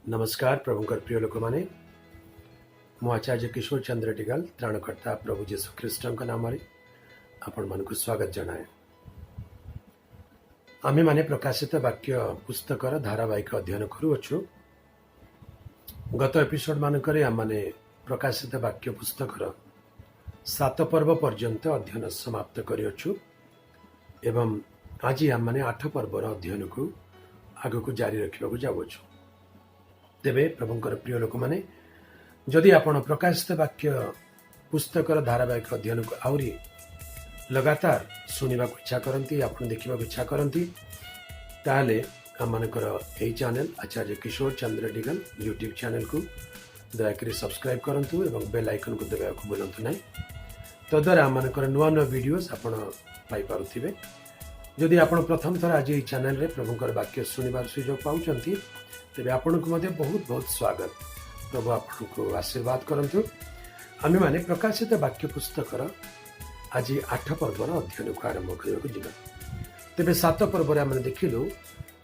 नमस्कार प्रभुकर प्रिय लोक मैंने मु आचार्य किशोर चंद्र टिगाल त्राणकर्ता प्रभु जीशु ख्रीष्ट नाम आपण मानक स्वागत जनाए। आमे माने प्रकाशित वाक्य पुस्तकर धारावाहिक अध्ययन करुअछु। गत एपिसोड मानकरे आम माने प्रकाशित वाक्य पुस्तकर 7 पर्व पर्यंत अध्ययन समाप्त करिअछु एवं आज आम माने 8 पर्वर अध्ययन को आगको जारी रखिबाकु जाउछु। तेबे प्रभुंकर प्रिय लोक माने जदि आपण प्रकाशित वाक्य पुस्तकर धारावाहिक अध्ययन को आउरी लगातार सुनिबा को इच्छा करती आपण देखिबा को इच्छा करती ताले आम मानकर एई चैनल आचार्य किशोर चंद्र डिगल यूट्यूब चैनल को दयाकरी सब्सक्राइब करंतु एवं बेल आइकन को दबाया को भूलंतु नहीं। तद्वारा आम मानकर नुआ नुआ वीडियोस आपण पाई पारुथिबे। जदि आपण प्रथम थर आज एई चैनल रे प्रभुंकर वाक्य सुनिबार सुयोग पाउचंती तेरे आपण को मध्य बहुत बहुत स्वागत। प्रभु आपण को आशीर्वाद करंतु। आमे माने प्रकाशित वाक्य पुस्तकर आज 8 पर्वर अध्ययन को आरंभ करबा जिबा। तेबे 7 पर्वर आमे देखिलु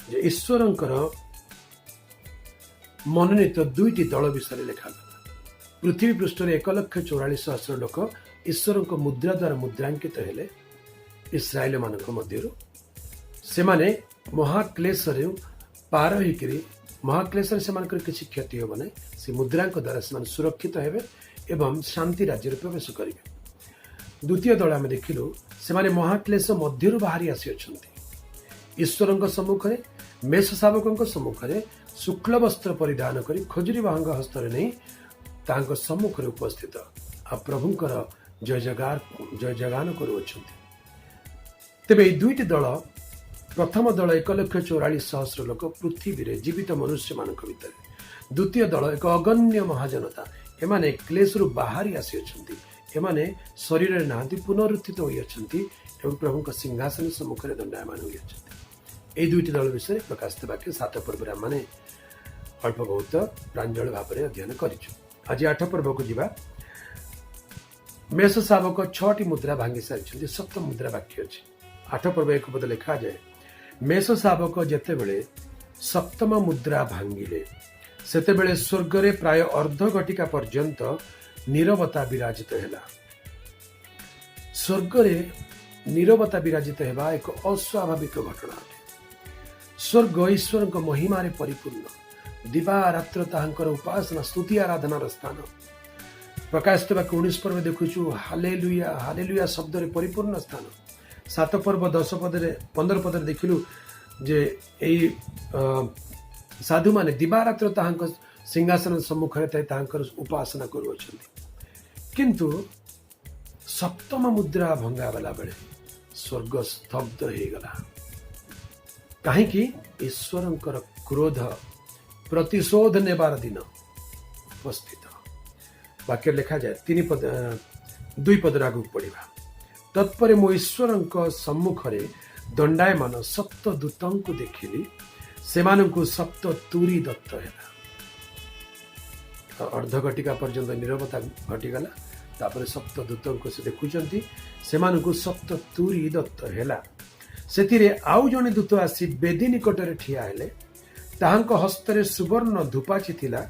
जे ईश्वरंकर मनोनीत दुईटी दल विषय लिखा गला। पृथ्वी पृष्ठ रे 1,44,000 लोक ईश्वरंक मुद्रा द्वारा मुद्रांकित हेले। इस्राएल मानक मध्यरु से माने महाक्लेश रे पार होइकरी महाक्लेश से किसी क्षति हो ना से मुद्रांक द्वारा से सुरक्षित हेबे एवं शांति राज्य प्रवेश करेंगे। द्वितीय दल आम देखिलु से महाक्लेश मध्यरु बाहरी आसी अछंती। ईश्वरंक सम्मुख में मेष शावकों सम्मुख में शुक्ल वस्त्र परिधान करी खजुरी बाहंग हस्तर नहीं तांको सम्मुख में उपस्थित आ प्रभुंकर जय जयगान करुअछंती। तेबे दुईटी दल प्रथम दल 1,44,000 लोक पृथ्वी रे जीवित मनुष्य मान भीतर, द्वितीय दल एक अगण्य महाजनता एमाने क्लेश रु बाहरी आसी अछंती। एमाने शरीर रे नांती पुनरुत्थित होई अछंती एवं प्रभु का सिंहासन सम्मुख रे दंडायमान होई अछंती। एई दुईटी दल विषय प्रकाशित वाक्य 7 पर्व माने अल्प बहुत प्रांजल भाव में अध्ययन करिछु। आज 8 पर्व को जिबा। मेष शावक 6टी मुद्रा भांगी सारिछंती। 7 मुद्रा वाक्य अछि। 8 पर्व एक पद लिखा जाए। मेष शावक जेतेबेले सप्तम मुद्रा भांगिले सेतेबेले स्वर्ग रे प्राय अर्ध घटिका पर्यंत नीरवता विराजित हेला। स्वर्ग रे नीरवता विराजित हेबा एक अस्वाभाविक घटना अटे। स्वर्ग ईश्वर महिमा रे परिपूर्ण, दिवा रात्र ताहांकर उपासना स्तुति आराधनार स्थान। प्रकाशित वाक्य 19 पर्व देखुछु हालेलुया हालेलुया शब्द रे परिपूर्ण स्थान। 7 पर्व 10 पद 15 पद देखिलु जे एई साधु माने दिवारात्र ताहांक सिंहासन सम्मुख रे ताहांकर उपासना करुअछंती। किंतु सप्तम मुद्रा भंगा वाला बेले स्वर्ग स्तब्ध हे गला। काहे कि ईश्वरंकर क्रोध प्रतिशोध नेबार दिन उपस्थित। वाक्य लिखा जाए 2 पद आगु पढ़िबा। तत्पर मो ईश्वरंक सम्मुख रे दंडायमान 7 दूतंकु देखिली। सेमानंकु 7 तुरी दत्त हेला। अर्ध घटिका पर्यंत नीरवता घटिगला। तापर 7 दूतंकु से देखुचंती। सेमानंकु 7 तुरी दत्त हेला। सेतिरे आउ जणे दूत आसी बेदी निकट रे ठिया हेले। ताहांक हस्तरे सुवर्ण धूपाची थिला।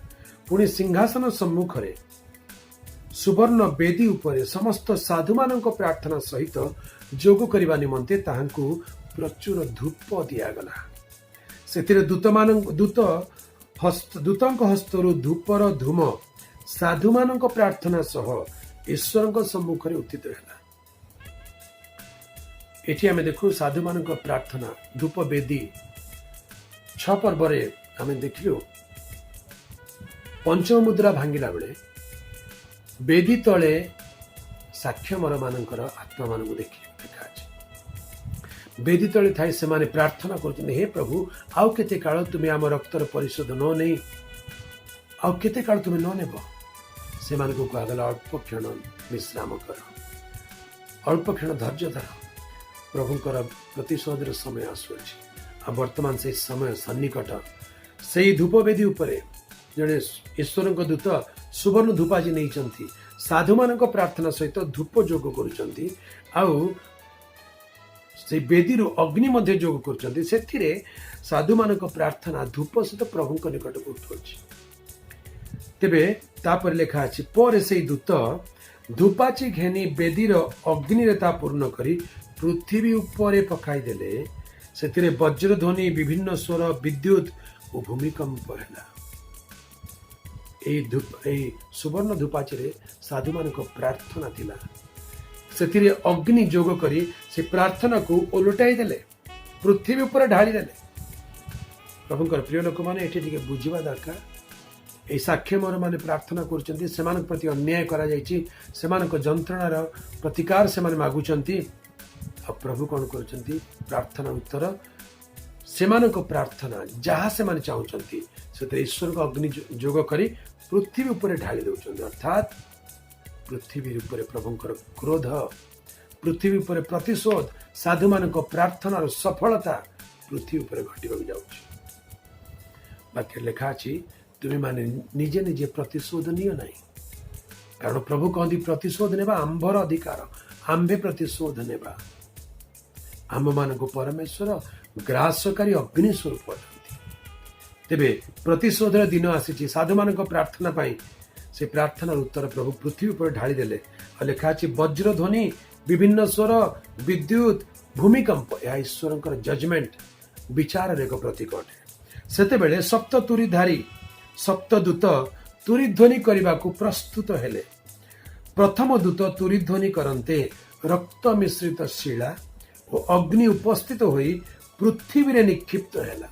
पुणी सिंहासन सम्मुख रे सुवर्ण बेदी उपरे समस्त साधु मानक प्रार्थना सहित जोग करने निमंते ताहांकु प्रचुर धूप दियागला। सेतिरे दूतंक हस्तरु धूपर धूम साधु मानक प्रार्थना सह ईश्वरंक सम्मुख रे उत्थित हेला। एठी आमे देखु साधु मानक प्रार्थना धूप बेदी 6 पर्व रे आमे देखिलु। पंचम मुद्रा भांगिला बेले बेदी तले साक्ष्यमर मानकर आत्मा मान को देखा। बेदी तले थाई से माने प्रार्थना करते, हे प्रभु आउ केते काल तुम्हें आम रक्तर परिशोध न नहीं आउ केते काल तुम्हें न नेब। से मान को कहगला अल्प क्षण विश्राम कर, अल्प क्षण धैर्य धर, प्रभुंकर प्रतिशोधर समय आसुअछि। आ वर्तमान से समय सन्निकट। से धूप बेदी उपरे जड़े ईश्वरंक दूत सुवर्ण धूपाजी नहीं साधु मान प्रार्थना सहित धूप जोग करुचंती। आउ से बेदी अग्नि मध्य जोग कर साधु मान प्रार्थना धूप सहित प्रभु निकट को उठुअ तेबे तापर लेखा अछि पर से दूत धूपाची घेनी बेदीर अग्नि रे ता पूर्ण करी पृथ्वी उपरे पकाई देले सेतिरे वज्रध्वनि विभिन्न स्वर विद्युत और भूमिकंप हैला सुवर्ण धूपाची रे साधु मान प्रार्थना थिला सेतिरे अग्नि जोग करी से प्रार्थना को ओलटाई देले पृथ्वी ऊपर ढाली देले प्रभुकर प्रिय लोक माने एठी टिके बुझिबा दरकार ए साक्ष्य मोर माने प्रार्थना करचंती सेमान प्रति अन्याय करा जायछि सेमान को जंत्रणार प्रतिकार सेमान मागुचंती आ प्रभु कोन करचंती प्रार्थना उत्तर सेमान को प्रार्थना जहाँ सेमान चाहूचंती से ईश्वर को अग्नि जोग करी पृथ्वी ऊपर ढाली दउचंती अर्थात पृथ्वी ऊपर प्रभुकर क्रोध पृथ्वी ऊपर प्रतिशोध साधु मान प्रार्थनार सफलता पृथ्वी ऊपर घटिବାକୁ ଯାଉଛି बाक्य लेखा अछि तुम माने निजे निजे प्रतिशोध नियो नहीं कारण प्रभु कहती प्रतिशोध नेबा आंभर अधिकार आंबे प्रतिशोध नेबा आम मान को परमेश्वर ग्रासकारी अग्नि स्वरूप अटंती तेबे प्रतिशोध दिन आसी साधु मान प्रार्थना पाई से प्रार्थनार उत्तर प्रभु पृथ्वी पर ढाली देले और लिखा अछि वज्रध्वनि विभिन्न स्वर विद्युत भूमिकंप यह ईश्वर जजमेंट विचार एक प्रतीक अटे सेते बेले सप्त तुरीधारी सप्तदूत तुरीध्वनि करने को प्रस्तुत हेले प्रथम दूत तुरीध्वनि करते रक्त मिश्रित शिला और अग्नि उपस्थित होई पृथ्वी रे निक्षिप्त हैला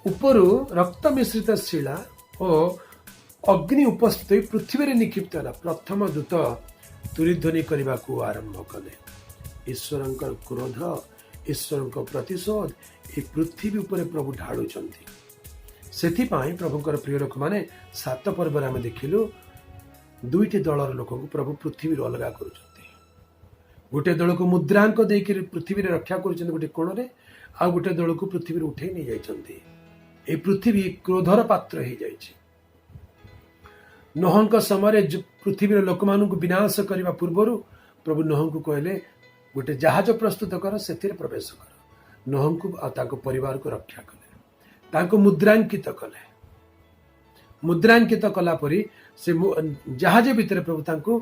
उपरु रक्त मिश्रित शिला और अग्नि उपस्थित होई पृथ्वी रे निक्षिप्त हैला प्रथम दूत तुरीध्वनि करने को आरंभ कले ईश्वरंकर क्रोध ईश्वरंकर प्रतिशोध ये पृथ्वी उपर प्रभु ढालुचंती सेथिपाई प्रभुकर प्रिय लोक माने सात पर्व आम देखिलु दुईटी दलर लोक प्रभु पृथ्वी अलगा करुचंती गोटे दल को मुद्रांक देकर पृथ्वी रक्षा करुचंती गोटे कोण रे आ गोटे दल को पृथ्वी उठे नहीं जाइचंती ए पृथ्वी क्रोधर पात्र हो जाइछि नोहंक समय पृथ्वी लोक मानू विनाश करने पूर्वर प्रभु नोह को कहले गोटे जहाज प्रस्तुत कर से प्रवेश कर नोह को आ परिवार को रक्षा कले तांको मुद्रांकित कले मुद्रांकित कला परी से जहाज भितर प्रभु तांको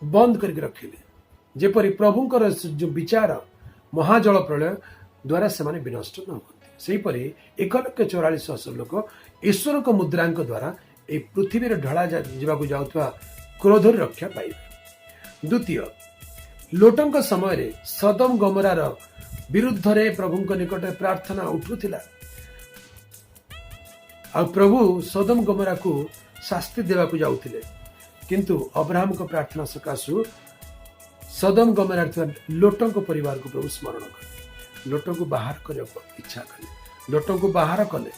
बंद करके रखिले जेपरी प्रभुंकर जो विचार महाजल प्रलय द्वारा से माने विनष्ट न होते से परी 1,44,000 लोक ईश्वर को मुद्रांक द्वारा ए पृथ्वी रे ढला जावाकू जाउथवा क्रोधर रक्षा पाइबे द्वितीय लोटंक समय रे सदम गमरार विरुद्ध रे प्रभुंक निकट प्रार्थना उठुथिला आ प्रभु सदम गमरा को शास्ति देवाकू जाउथिले किंतु अब्राहम को प्रार्थना सकाशु सदम गमरा लोटों को परिवार को प्रभु स्मरण कले लोटों को बाहर करने इच्छा कले लोटों को बाहर कले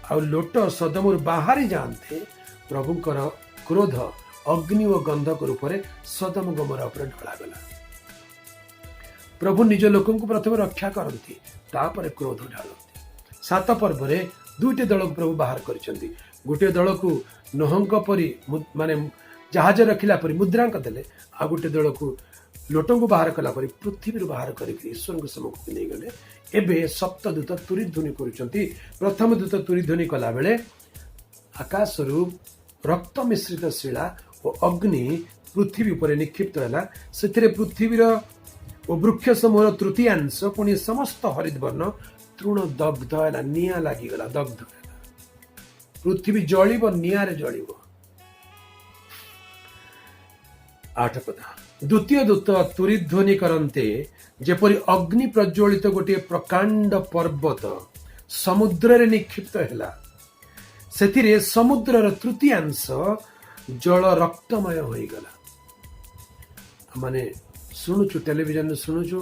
आ लोट सदम बाहरी जानते प्रभुंकर क्रोध अग्नि और गंधक रूप में सदम गमरा उपर ढलागला प्रभु निज लोक को प्रथम रक्षा करती तापर क्रोध ढालती सात पर्व दुईटी दल को प्रभु बाहर करछंती गोटे दल को नोहंक परी माने जहाज रखिला परी मुद्रांक देले आ गोटे दल को लोटों को बाहर कला परी पृथ्वी बाहर करके ईश्वर के सम्मुख नहीं गले एबे सप्तदूत तुरीध्वनि करुचंती प्रथम दूत तुरीध्वनि कला बेले आकाश रक्त मिश्रित शिला और अग्नि पृथ्वी उपर निक्षिप्त हैला सेथिरे पृथ्वीर और वृक्ष समूह तृतीयांश पुणी समस्त हरित वर्ण तृण दग्ध है निया लगिगला दग्ध है पृथ्वी जलिब निआरे जलिब 8 पद द्वितीय दूत तुरीध्वनि करते जेपरी अग्नि प्रज्वलित गोटे प्रकांड पर्वत समुद्र रे निक्षिप्त हैला सेथिरे समुद्रर तृतीयांश जल रक्तमय होई गला माने शुणुचु टेलीविजन शुणुचु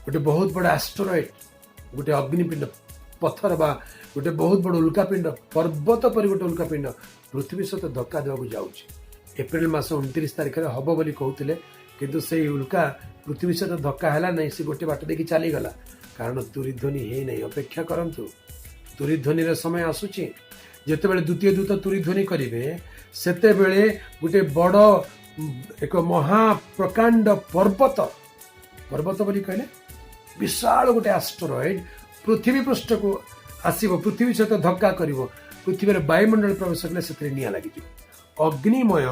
गोटे बहुत बड़ा एस्टेरॉइड गोटे अग्निपिंड पत्थर बा गोटे बहुत बड़ उल्कापिंड पर्वत पर गोटे उल्कापिंड पृथ्वी सहित धक्का देवाक जाऊँगी एप्रिल मास 29 तारिख में हम बोली कहते किंतु से उल्का पृथ्वी सहित धक्का है ना सी गोटे बाट देखिए चलीगला कारण तुरीध्वनि है नहीं अपेक्षा करंतु तुरीध्वनि समय आसूची जितेबाला द्वितीय दूत तुरीध्वनि करेंगे सेते बेले गोटे बड़ एक महाप्रकांड पर्वत पर्वत बोली कहले विशाल गोटे एस्टेरॉइड पृथ्वी पृष्ठ को आसीबो, पृथ्वी सहित धक्का करिवो, पृथ्वी रे वायुमंडल प्रवेश कले सेतरे निया लागि जिवो। अग्निमय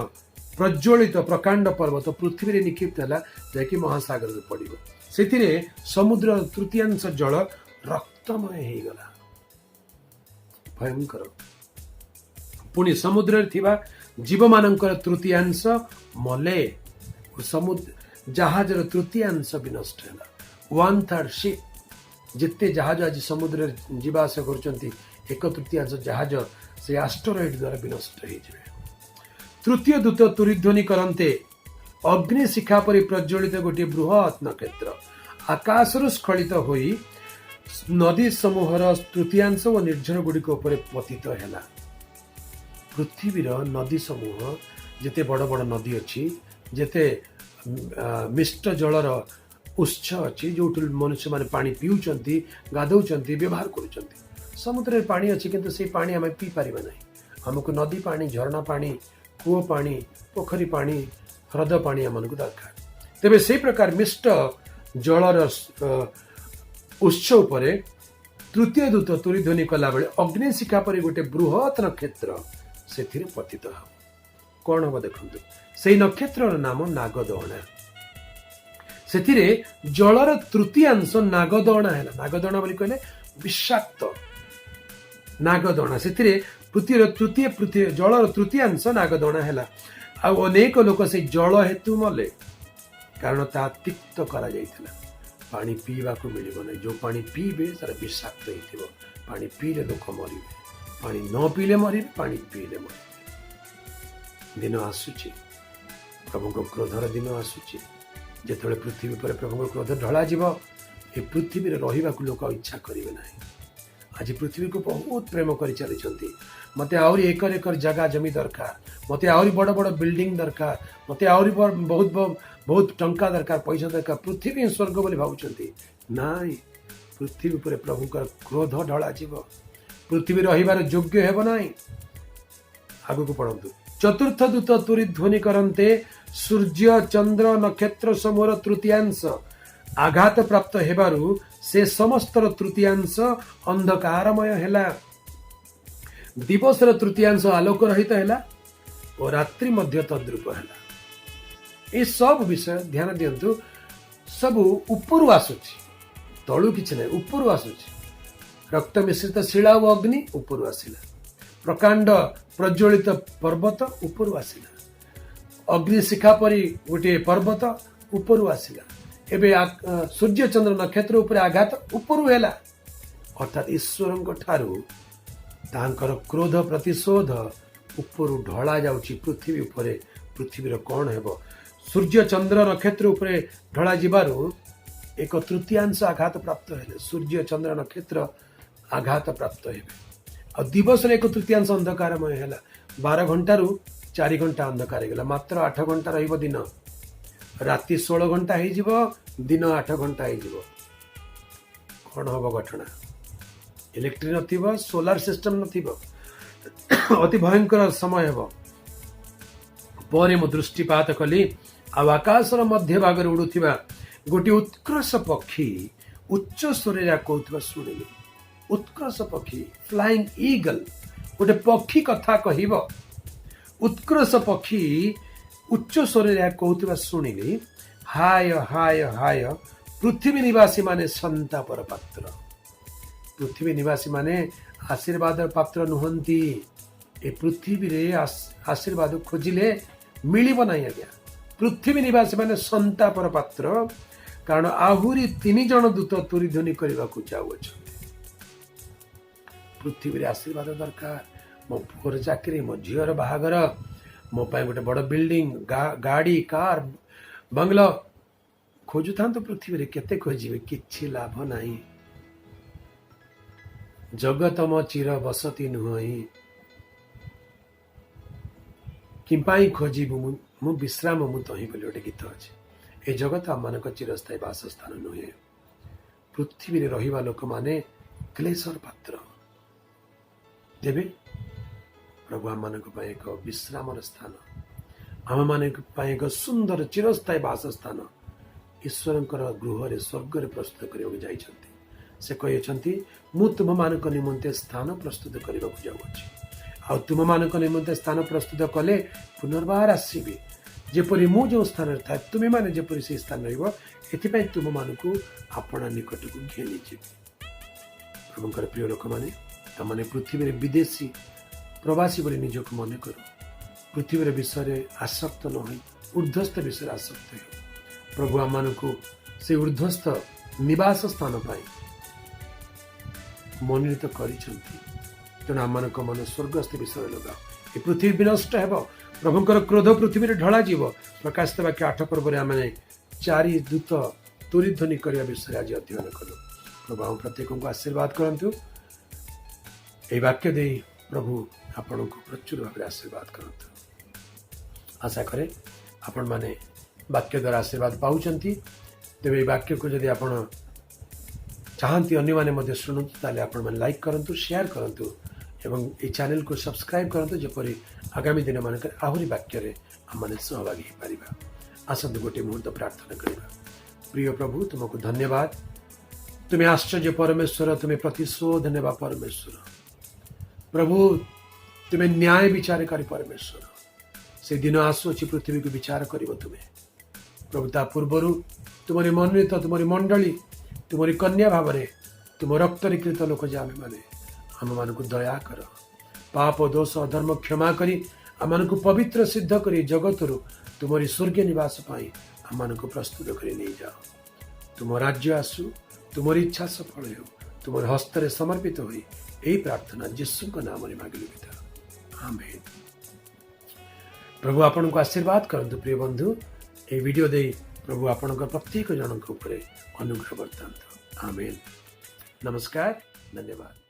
प्रज्वलित प्रकांड पर्वत पृथ्वी रे निक्षिप्त होला, जाकि महासागर रे पड़िबो। सेतिरे समुद्र तृतीयांश जल रक्तमय हे गला, भयंकर। पुणी समुद्र रे थिबा जीव मानकर तृतीयांश मले, समुद्र जहाज रे तृतीयांश विनष्ट होला। 1/3 शिप जिते जहाज आज समुद्र जीवास कर 1/3 जहाज से एस्टेरॉइड द्वारा विनष्ट हो जाए। तृतीय दूत तुरीध्वनि करते अग्निशिखा परि प्रज्वलित गोटे बृहत नक्षत्र आकाशरु स्खलित होई नदी समूहर तृतीयांश और निर्झर गुड़िक पतित है। पृथ्वीर नदी समूह जिते बड़ बड़ नदी अच्छी, जिते मिष्ट जलर उत्स अच्छी, जो मनुष्य माने पानी पीउचंती, गाधौचंती, व्यवहार करुचंती। समुद्र पानी अच्छी किंतु से पानी आम पी पारिबा नहीं। हमको नदी पानी, झरणा पानी, कूओ पानी, पोखरी पानी, ह्रद पानी आमको दरकार। तेबे से प्रकार मिष्ट जलर उत्स उपरे तृतीय दूत तुरीध्वनि कला बेले अग्निशिखा परि गोटे बृहत नक्षत्र से पतित हो। कौन हम देखु, से नक्षत्र नाम नागदहना। से जलर तृतीयांश नागदहना है। नागदहना बोली कहले विषाक्त नागदहना। से पृथ्वी तृतीय जलर तृतीयांश नागदहना है। अनेक लोक से जल हेतु मले, कारण ता तिक्त करा जाइथिला। पानी पीवा को मिलिबो नै। जो पानी पीबे तार विषाक्त हेतिबो। पानी पीले लोक मरिबे, पानी न पीले मरिबे, पानी पीले मरिबे। दिन आसुची, प्रभु को क्रोधर दिन आसुची, जेतबेले पृथ्वी पर प्रभु को क्रोध ढला जीवो। ए पृथ्वी रे रहिबा को लोक इच्छा करिवे नाही। आज पृथ्वी को बहुत प्रेम करि चलिछंती। मते आउरी एकर एकर जगह जमी दरकार, मते आउरी बड़ बड़ बिल्डिंग दरकार, मते आउरी बहुत बहुत टंका दरकार, पैसा दरकार। पृथ्वी स्वर्ग बोली भावुचंती नाई। पृथ्वी पर प्रभु का क्रोध ढला जीवो। पृथ्वी रहिबार योग्य हेबो नाही। आगु को पढंतु। चतुर्थ दूत तुरीध्वनि करते सूर्य चंद्र नक्षत्र समूह तृतीयांश आघात प्राप्त हेबारु से समस्त तृतीयांश अंधकारमय हैला। दिवस तृतीयांश आलोक रहित हैला और रात्रि मध्य तद्रूप हैला। ये सब विषय ध्यान दियंतु। सब ऊपर आसुची, तळु किछ नै, ऊपर आसुची। रक्त मिश्रित शिला और अग्नि ऊपर आसिला। प्रकांड प्रज्वलित पर्वत ऊपर आसिला। अग्निशिखा परि गोटे पर्वत ऊपर आसिला। एबे सूर्य चंद्र नक्षत्र ऊपर आघात ऊपर हैला। अर्थात ईश्वरଙ୍କ ठारू तांकर क्रोध प्रतिशोध ऊपर ढला जाउची पृथ्वी ऊपर। पृथ्वीर कौन हेबो? सूर्य चंद्र नक्षत्र ऊपर ढला जिबारु एक तृतीयांश आघात प्राप्त हेले। सूर्य चंद्र नक्षत्र आघात प्राप्त हेबे। आ दिवस एक तृतीयांश अंधकारमय हैला। 12 घंटारू 4 घंटा अंधकार गला। मात्र 8 घंटा रहिबो दिन। राति 16 घंटा हो जिवो, दिन 8 घंटा हो जिवो। कौन हम घटना? इलेक्ट्रिक नथिबो, सोलार सिस्टम नथिबो, अति भयंकर समय हेबो। परे मो दृष्टिपात कली आकाशर मध्य भाग उड़ुथिबा गोटे उत्कृष्ट पक्षी उच्च स्वर कहूथिबा सुनिली। उत्कृष्ट पक्षी फ्लाइंग ईगल गोटे पक्षी कथा कहब। उत्कृष्ट पक्षी उच्च स्वर कहूथिबा सुनिली, हाय हाय हाय पृथ्वी निवासी माने संतापर पात्र। पृथ्वी निवासी माने आशीर्वाद पात्र नुहंती। ए पृथ्वी रे आशीर्वाद खोजिले मिलिब नाही आज्ञा। पृथ्वी निवासी माने संतापर पात्र, कारण आहुरी 3 जन दूत तुरीध्वनि करबा को जाउछन। पृथ्वी रे आशीर्वाद दरकार। मो पुअर चाकरी, मो झीर बाहागर, मो पाए गोटे बड़ बिल्डिंग, गाड़ी, कार, बंगला खोजु था। तो पृथ्वी रे केते खोजिबे? किछि लाभ नाही। जगत मो चिर बसती नुहई, किंपाई खोजिबु मु विश्राम मु तही बोली गोटे गीत अछि। ए जगत आम मानक चिरस्थायी वासस्थान नुहे। पृथ्वी रे रहिबा लोक माने क्लेशर पात्र। तेबे प्रभु आम मानक पाए एक विश्राम स्थान, आम मानक पाए एक सुंदर चिरस्थायी वासस्थान ईश्वरंकर गृह स्वर्ग प्रस्तुत करने जाइछन्ति। से कहते मु तुम मान निमंते स्थान प्रस्तुत करने जाऊँगी आ तुम मान निमंते स्थान प्रस्तुत कले पुनर्बार आसबि जेपरी मु जो स्थान था तुम्हें माने जेपरी से स्थान रही तुम मान को आपण निकट को घेनी जी। प्रभुंकर प्रिय लोक मैंने तमने पृथ्वी विदेशी प्रवासी बोली निजक मन कर पृथ्वी विषय आसक्त न हो ऊर्ध्वस्त विषय आसक्त हो प्रभु आम को से ऊर्ध्वस्त निवास स्थान पाई मनोनीत तेणु आम मन स्वर्गस्थ विषय लगा ये पृथ्वी विनष्ट हो प्रभुंकर क्रोध पृथ्वी ढला जीव प्रकाशित वाक्य 8 पर्व आम 4 दूत तुरीध्वनि करने विषय आज अध्ययन कलु। प्रभु आम प्रत्येक को आशीर्वाद करंतु ये वाक्य दे प्रभु आपण को प्रचुर भाव आशीर्वाद करंतु। आशा करे आपण माने वाक्य द्वारा आशीर्वाद पाउचंती तेबे वाक्य को यदि आपण चाहती अन्य माने शुणुतु ताले आपण माने लाइक करंतु शेयर करंतु एवं ये चैनल को सब्सक्राइब करंतु जेपरी आगामी दिन मानकर आहुरी वाक्य रे हम माने सहभागी हो पारिबा। आसंतु गोटे मुहूर्त प्रार्थना करिबा। प्रिय प्रभु तुमको धन्यवाद तुम्हें आश्चर्य परमेश्वर तुम्हें प्रतिशोध नेबा परमेश्वर प्रभु तुम्हें न्याय विचारकारी परमेश्वर से दिन आसुची पृथ्वी को विचार कर तुम्हें प्रभु ता पूर्वर तुमरी मनोनीत तुमरी मंडली तुमरी कन्या भाव में तुम रक्तरीकृत लोक जामे माने आम मान को दया कर पाप दोष अधर्म क्षमा करी आम मान को पवित्र सिद्ध करी जगत रु तुमरी स्वर्गीय निवास पाई आम मान को प्रस्तुत कर नहीं जाओ। तुम राज्य आसु तुमरी इच्छा सफल हो तुम हस्तर समर्पित हो यही प्रार्थना यीशु को नाम मांगिलु पिता आमेन। प्रभु आपण को आशीर्वाद करंतु प्रिय बंधु ये वीडियो दे प्रभु आपण प्रत्येक जन अनुग्रह बर्तांतु आमेन। नमस्कार धन्यवाद।